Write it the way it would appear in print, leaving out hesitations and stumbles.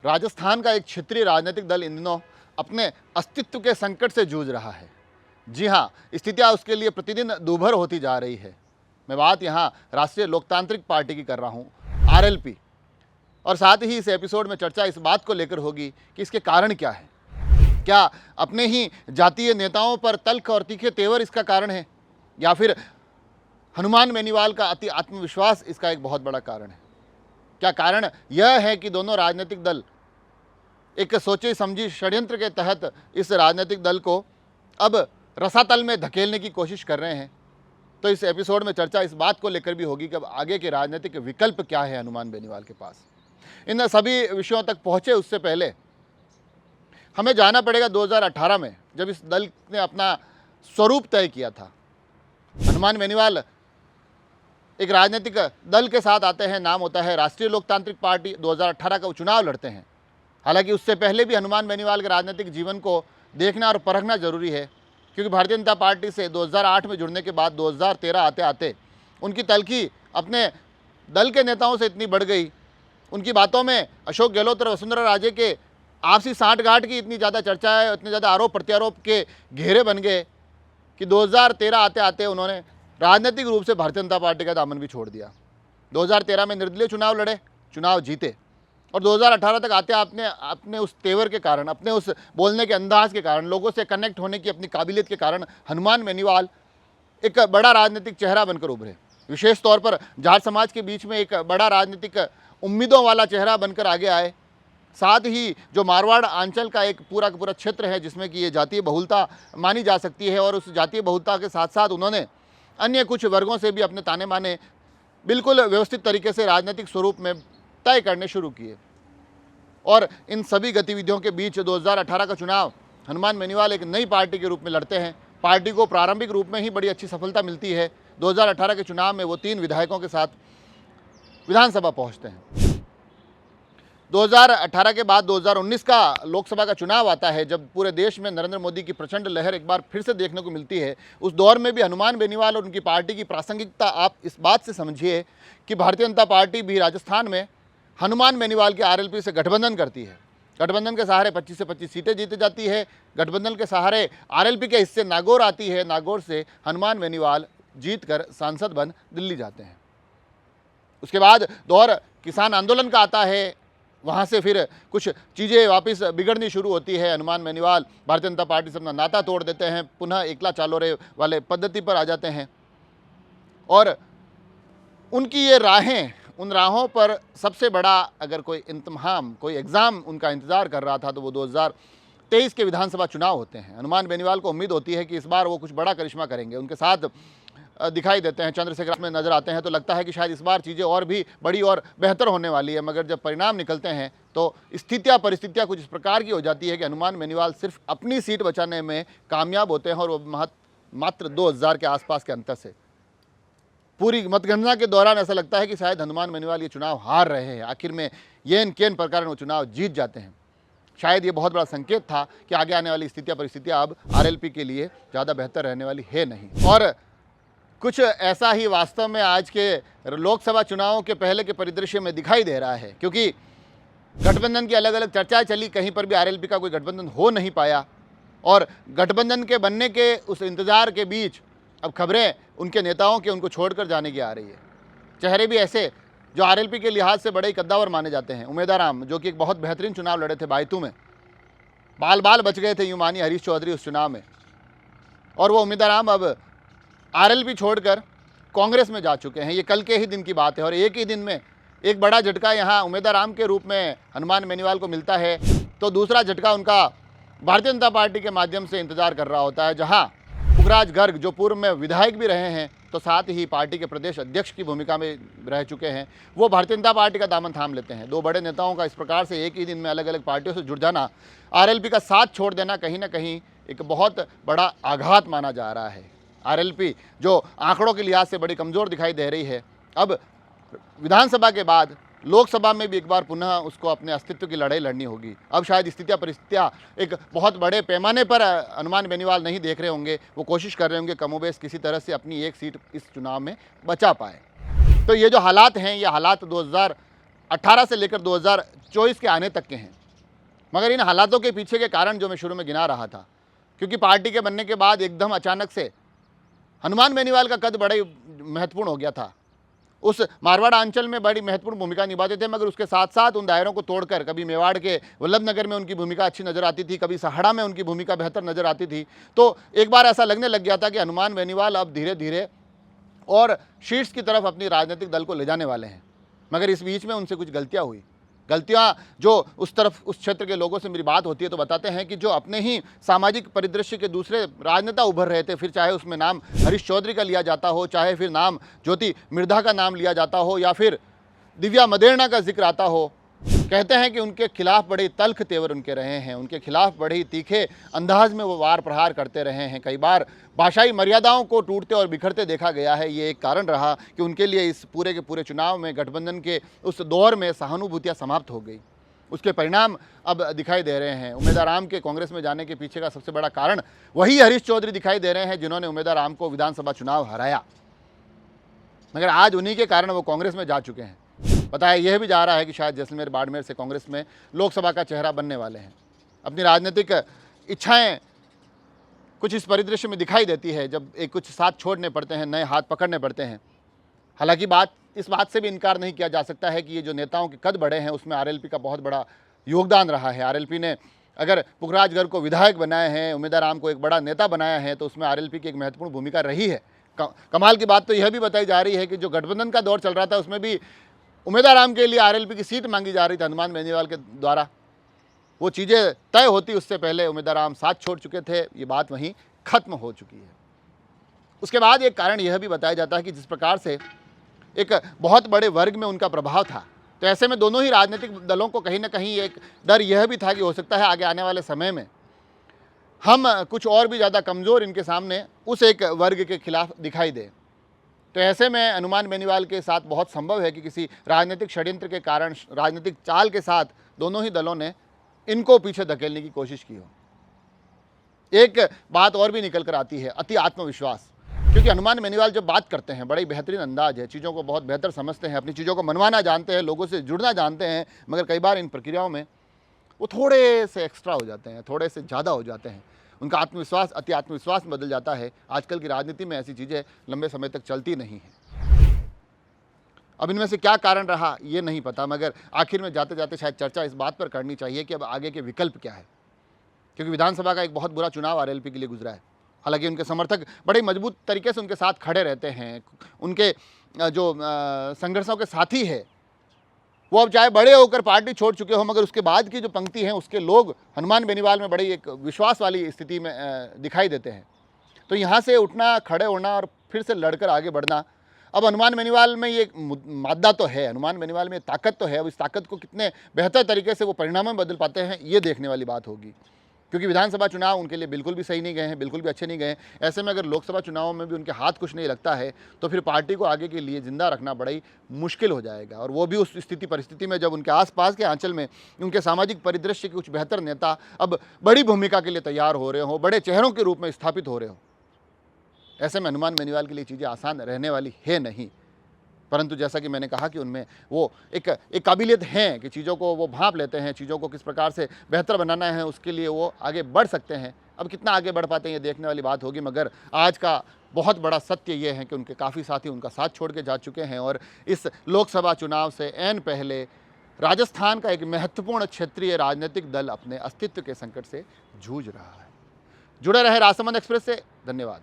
राजस्थान का एक क्षेत्रीय राजनीतिक दल इन दिनों अपने अस्तित्व के संकट से जूझ रहा है। जी हाँ, स्थितियाँ उसके लिए प्रतिदिन दूभर होती जा रही है। मैं बात यहाँ राष्ट्रीय लोकतांत्रिक पार्टी की कर रहा हूँ, आरएलपी। और साथ ही इस एपिसोड में चर्चा इस बात को लेकर होगी कि इसके कारण क्या है। क्या अपने ही जातीय नेताओं पर तल्ख और तीखे तेवर इसका कारण है, या फिर हनुमान बेनीवाल का अति आत्मविश्वास इसका एक बहुत बड़ा कारण है। क्या कारण यह है कि दोनों राजनीतिक दल एक सोची समझी षड्यंत्र के तहत इस राजनीतिक दल को अब रसातल में धकेलने की कोशिश कर रहे हैं। तो इस एपिसोड में चर्चा इस बात को लेकर भी होगी कि अब आगे के राजनीतिक विकल्प क्या है हनुमान बेनीवाल के पास। इन सभी विषयों तक पहुंचे उससे पहले हमें जाना पड़ेगा 2018 में, जब इस दल ने अपना स्वरूप तय किया था। हनुमान बेनीवाल एक राजनीतिक दल के साथ आते हैं, नाम होता है राष्ट्रीय लोकतांत्रिक पार्टी। 2018 का चुनाव लड़ते हैं। हालांकि उससे पहले भी हनुमान बेनीवाल के राजनीतिक जीवन को देखना और परखना जरूरी है, क्योंकि भारतीय जनता पार्टी से 2008 में जुड़ने के बाद 2013 आते आते उनकी तलखी अपने दल के नेताओं से इतनी बढ़ गई, उनकी बातों में अशोक गहलोत और वसुंधरा राजे के आपसी सांठगांठ की इतनी ज़्यादा चर्चा है, इतने ज़्यादा आरोप प्रत्यारोप के घेरे बन गए कि 2013 आते आते उन्होंने राजनीतिक रूप से भारतीय जनता पार्टी का दामन भी छोड़ दिया। 2013 में निर्दलीय चुनाव लड़े, चुनाव जीते, और 2018 तक आते अपने उस तेवर के कारण, अपने उस बोलने के अंदाज के कारण, लोगों से कनेक्ट होने की अपनी काबिलियत के कारण हनुमान बेनीवाल एक बड़ा राजनीतिक चेहरा बनकर उभरे। विशेष तौर पर जाट समाज के बीच में एक बड़ा राजनीतिक उम्मीदों वाला चेहरा बनकर आगे आए। साथ ही जो मारवाड़ आंचल का एक पूरा का पूरा क्षेत्र है, जिसमें कि ये जातीय बहुलता मानी जा सकती है, और उस जातीय बहुलता के साथ साथ उन्होंने अन्य कुछ वर्गों से भी अपने ताने माने बिल्कुल व्यवस्थित तरीके से राजनीतिक स्वरूप में तय करने शुरू किए। और इन सभी गतिविधियों के बीच 2018 का चुनाव हनुमान बेनीवाल एक नई पार्टी के रूप में लड़ते हैं। पार्टी को प्रारंभिक रूप में ही बड़ी अच्छी सफलता मिलती है। 2018 के चुनाव में वो 3 विधायकों के साथ विधानसभा पहुंचते हैं। 2018 के बाद 2019 का लोकसभा का चुनाव आता है, जब पूरे देश में नरेंद्र मोदी की प्रचंड लहर एक बार फिर से देखने को मिलती है। उस दौर में भी हनुमान बेनीवाल और उनकी पार्टी की प्रासंगिकता आप इस बात से समझिए कि भारतीय जनता पार्टी भी राजस्थान में हनुमान बेनीवाल के आरएलपी से गठबंधन करती है। गठबंधन के सहारे 25 से 25 सीटें जीती जाती है। गठबंधन के सहारे आरएलपी के हिस्से नागौर आती है। नागौर से हनुमान बेनीवाल जीत कर सांसद बन दिल्ली जाते हैं। उसके बाद दौर किसान आंदोलन का आता है। वहाँ से फिर कुछ चीज़ें वापस बिगड़नी शुरू होती है। हनुमान बेनीवाल भारतीय जनता पार्टी से अपना नाता तोड़ देते हैं, पुनः एकला चालोरे वाले पद्धति पर आ जाते हैं। और उनकी ये राहें, उन राहों पर सबसे बड़ा अगर कोई इम्तिहान, कोई एग्ज़ाम उनका इंतज़ार कर रहा था, तो वो 2023 के विधानसभा चुनाव होते हैं। हनुमान बेनीवाल को उम्मीद होती है कि इस बार वो कुछ बड़ा करिश्मा करेंगे। उनके साथ दिखाई देते हैं, चंद्रशेखर में नजर आते हैं, तो लगता है कि शायद इस बार चीज़ें और भी बड़ी और बेहतर होने वाली है। मगर जब परिणाम निकलते हैं तो परिस्थितियाँ कुछ इस प्रकार की हो जाती है कि हनुमान बेनीवाल सिर्फ अपनी सीट बचाने में कामयाब होते हैं, और वो मात्र 2000 के आसपास के अंतर से। पूरी मतगणना के दौरान ऐसा लगता है कि शायद हनुमान बेनीवाल ये चुनाव हार रहे हैं। आखिर में येन केन प्रकार वो चुनाव जीत जाते हैं। शायद ये बहुत बड़ा संकेत था कि आगे आने वाली परिस्थितियाँ अब आरएलपी के लिए ज़्यादा बेहतर रहने वाली है नहीं। और कुछ ऐसा ही वास्तव में आज के लोकसभा चुनावों के पहले के परिदृश्य में दिखाई दे रहा है, क्योंकि गठबंधन की अलग अलग चर्चाएं चली, कहीं पर भी आरएलपी का कोई गठबंधन हो नहीं पाया। और गठबंधन के बनने के उस इंतज़ार के बीच अब खबरें उनके नेताओं के उनको छोड़कर जाने की आ रही है। चेहरे भी ऐसे जो आरएलपी के लिहाज से बड़े ही कद्दावर माने जाते हैं। उमेदाराम, जो कि एक बहुत बेहतरीन चुनाव लड़े थे बायतू में, बाल बच गए थे यूं मानी हरीश चौधरी उस चुनाव में, और वो उमेदाराम अब आरएलपी छोड़कर कांग्रेस में जा चुके हैं। ये कल के ही दिन की बात है। और एक ही दिन में एक बड़ा झटका यहाँ उमेदाराम के रूप में हनुमान बेनीवाल को मिलता है, तो दूसरा झटका उनका भारतीय जनता पार्टी के माध्यम से इंतजार कर रहा होता है, जहाँ पुखराज गर्ग, जो पूर्व में विधायक भी रहे हैं, तो साथ ही पार्टी के प्रदेश अध्यक्ष की भूमिका में रह चुके हैं, वो भारतीय जनता पार्टी का दामन थाम लेते हैं। 2 बड़े नेताओं का इस प्रकार से एक ही दिन में अलग अलग पार्टियों से जुड़ जाना, आरएलपी का साथ छोड़ देना, कहीं ना कहीं एक बहुत बड़ा आघात माना जा रहा है। आरएलपी जो आंकड़ों के लिहाज से बड़ी कमज़ोर दिखाई दे रही है, अब विधानसभा के बाद लोकसभा में भी एक बार पुनः उसको अपने अस्तित्व की लड़ाई लड़नी होगी। अब शायद परिस्थितियाँ एक बहुत बड़े पैमाने पर हनुमान बेनीवाल नहीं देख रहे होंगे। वो कोशिश कर रहे होंगे कमोबेश किसी तरह से अपनी एक सीट इस चुनाव में बचा पाए। तो ये जो हालात हैं, ये हालात 18 से लेकर 2024 के आने तक के हैं। मगर इन हालातों के पीछे के कारण जो मैं शुरू में गिना रहा था, क्योंकि पार्टी के बनने के बाद एकदम अचानक से हनुमान बेनीवाल का कद बड़ा ही महत्वपूर्ण हो गया था। उस मारवाड़ अंचल में बड़ी महत्वपूर्ण भूमिका निभाते थे, मगर उसके साथ साथ उन दायरों को तोड़कर कभी मेवाड़ के वल्लभनगर में उनकी भूमिका अच्छी नज़र आती थी, कभी सहाड़ा में उनकी भूमिका बेहतर नज़र आती थी। तो एक बार ऐसा लगने लग गया था कि हनुमान बेनीवाल अब धीरे धीरे और शीर्ष की तरफ अपनी राजनीतिक दल को ले जाने वाले हैं। मगर इस बीच में उनसे कुछ गलतियाँ हुई। गलतियाँ जो उस तरफ उस क्षेत्र के लोगों से मेरी बात होती है तो बताते हैं कि जो अपने ही सामाजिक परिदृश्य के दूसरे राजनेता उभर रहे थे, फिर चाहे उसमें नाम हरीश चौधरी का लिया जाता हो, चाहे फिर नाम ज्योति मिर्धा का नाम लिया जाता हो, या फिर दिव्या मदेरणा का जिक्र आता हो, कहते हैं कि उनके खिलाफ बड़े तल्ख तेवर उनके रहे हैं, उनके खिलाफ बड़े तीखे अंदाज में वो वार प्रहार करते रहे हैं। कई बार भाषाई मर्यादाओं को टूटते और बिखरते देखा गया है। ये एक कारण रहा कि उनके लिए इस पूरे के पूरे चुनाव में गठबंधन के उस दौर में सहानुभूतियाँ समाप्त हो गई। उसके परिणाम अब दिखाई दे रहे हैं। उमेदवार राम के कांग्रेस में जाने के पीछे का सबसे बड़ा कारण वही हरीश चौधरी दिखाई दे रहे हैं, जिन्होंने उमेदवार राम को विधानसभा चुनाव हराया। मगर आज उन्हीं के कारण वो कांग्रेस में जा चुके हैं। बताया यह भी जा रहा है कि शायद जैसलमेर बाड़मेर से कांग्रेस में लोकसभा का चेहरा बनने वाले हैं। अपनी राजनीतिक इच्छाएं कुछ इस परिदृश्य में दिखाई देती है, जब एक कुछ साथ छोड़ने पड़ते हैं, नए हाथ पकड़ने पड़ते हैं। हालांकि इस बात से भी इनकार नहीं किया जा सकता है कि ये जो नेताओं के कद बढ़े हैं उसमें आरएलपी का बहुत बड़ा योगदान रहा है। आरएलपी ने अगर पुखराज गर्ग को विधायक बनाए हैं, उमेदवार राम को एक बड़ा नेता बनाया है, तो उसमें आरएलपी की एक महत्वपूर्ण भूमिका रही है। कमाल की बात तो यह भी बताई जा रही है कि जो गठबंधन का दौर चल रहा था उसमें भी उमेदवार राम के लिए आरएलपी की सीट मांगी जा रही थी हनुमान बेनीवाल के द्वारा। वो चीज़ें तय होती उससे पहले उमेदवार राम साथ छोड़ चुके थे। ये बात वहीं खत्म हो चुकी है। उसके बाद एक कारण यह भी बताया जाता है कि जिस प्रकार से एक बहुत बड़े वर्ग में उनका प्रभाव था, तो ऐसे में दोनों ही राजनीतिक दलों को कहीं ना कहीं एक डर यह भी था कि हो सकता है आगे आने वाले समय में हम कुछ और भी ज़्यादा कमज़ोर इनके सामने उस एक वर्ग के खिलाफ दिखाई दे। तो ऐसे में हनुमान बेनीवाल के साथ बहुत संभव है कि किसी राजनीतिक षड्यंत्र के कारण, राजनीतिक चाल के साथ दोनों ही दलों ने इनको पीछे धकेलने की कोशिश की हो। एक बात और भी निकल कर आती है, अति आत्मविश्वास। क्योंकि हनुमान बेनीवाल जब बात करते हैं बड़ा ही बेहतरीन अंदाज है, चीज़ों को बहुत बेहतर समझते हैं, अपनी चीज़ों को मनवाना जानते हैं, लोगों से जुड़ना जानते हैं, मगर कई बार इन प्रक्रियाओं में वो थोड़े से एक्स्ट्रा हो जाते हैं, थोड़े से ज़्यादा हो जाते हैं। उनका आत्मविश्वास अति आत्मविश्वास में बदल जाता है। आजकल की राजनीति में ऐसी चीज़ें लंबे समय तक चलती नहीं हैं। अब इनमें से क्या कारण रहा ये नहीं पता, मगर आखिर में जाते जाते शायद चर्चा इस बात पर करनी चाहिए कि अब आगे के विकल्प क्या है। क्योंकि विधानसभा का एक बहुत बुरा चुनाव आरएलपी के लिए गुजरा है। हालांकि उनके समर्थक बड़े मजबूत तरीके से उनके साथ खड़े रहते हैं, उनके जो संघर्षों के साथी है वो अब चाहे बड़े होकर पार्टी छोड़ चुके हो, मगर उसके बाद की जो पंक्ति है उसके लोग हनुमान बेनीवाल में बड़ी एक विश्वास वाली स्थिति में दिखाई देते हैं। तो यहाँ से उठना, खड़े होना और फिर से लड़कर आगे बढ़ना, अब हनुमान बेनीवाल में ये मादा तो है, हनुमान बेनीवाल में ताकत तो है। अब इस ताकत को कितने बेहतर तरीके से वो परिणामों में बदल पाते हैं ये देखने वाली बात होगी। क्योंकि विधानसभा चुनाव उनके लिए बिल्कुल भी सही नहीं गए हैं, बिल्कुल भी अच्छे नहीं गए। ऐसे में अगर लोकसभा चुनावों में भी उनके हाथ कुछ नहीं लगता है तो फिर पार्टी को आगे के लिए जिंदा रखना बड़ा ही मुश्किल हो जाएगा। और वो भी उस परिस्थिति में जब उनके आसपास के आंचल में उनके सामाजिक परिदृश्य के कुछ बेहतर नेता अब बड़ी भूमिका के लिए तैयार हो रहे हो, बड़े चेहरों के रूप में स्थापित हो रहे हो। ऐसे में हनुमान बेनीवाल के लिए चीज़ें आसान रहने वाली है नहीं। परंतु जैसा कि मैंने कहा कि उनमें वो एक काबिलियत है कि चीज़ों को वो भांप लेते हैं, चीज़ों को किस प्रकार से बेहतर बनाना है उसके लिए वो आगे बढ़ सकते हैं। अब कितना आगे बढ़ पाते हैं ये देखने वाली बात होगी, मगर आज का बहुत बड़ा सत्य ये है कि उनके काफ़ी साथी उनका साथ छोड़ के जा चुके हैं और इस लोकसभा चुनाव से ऐन पहले राजस्थान का एक महत्वपूर्ण क्षेत्रीय राजनीतिक दल अपने अस्तित्व के संकट से जूझ रहा है। जुड़े रहे राजसमंद एक्सप्रेस से। धन्यवाद।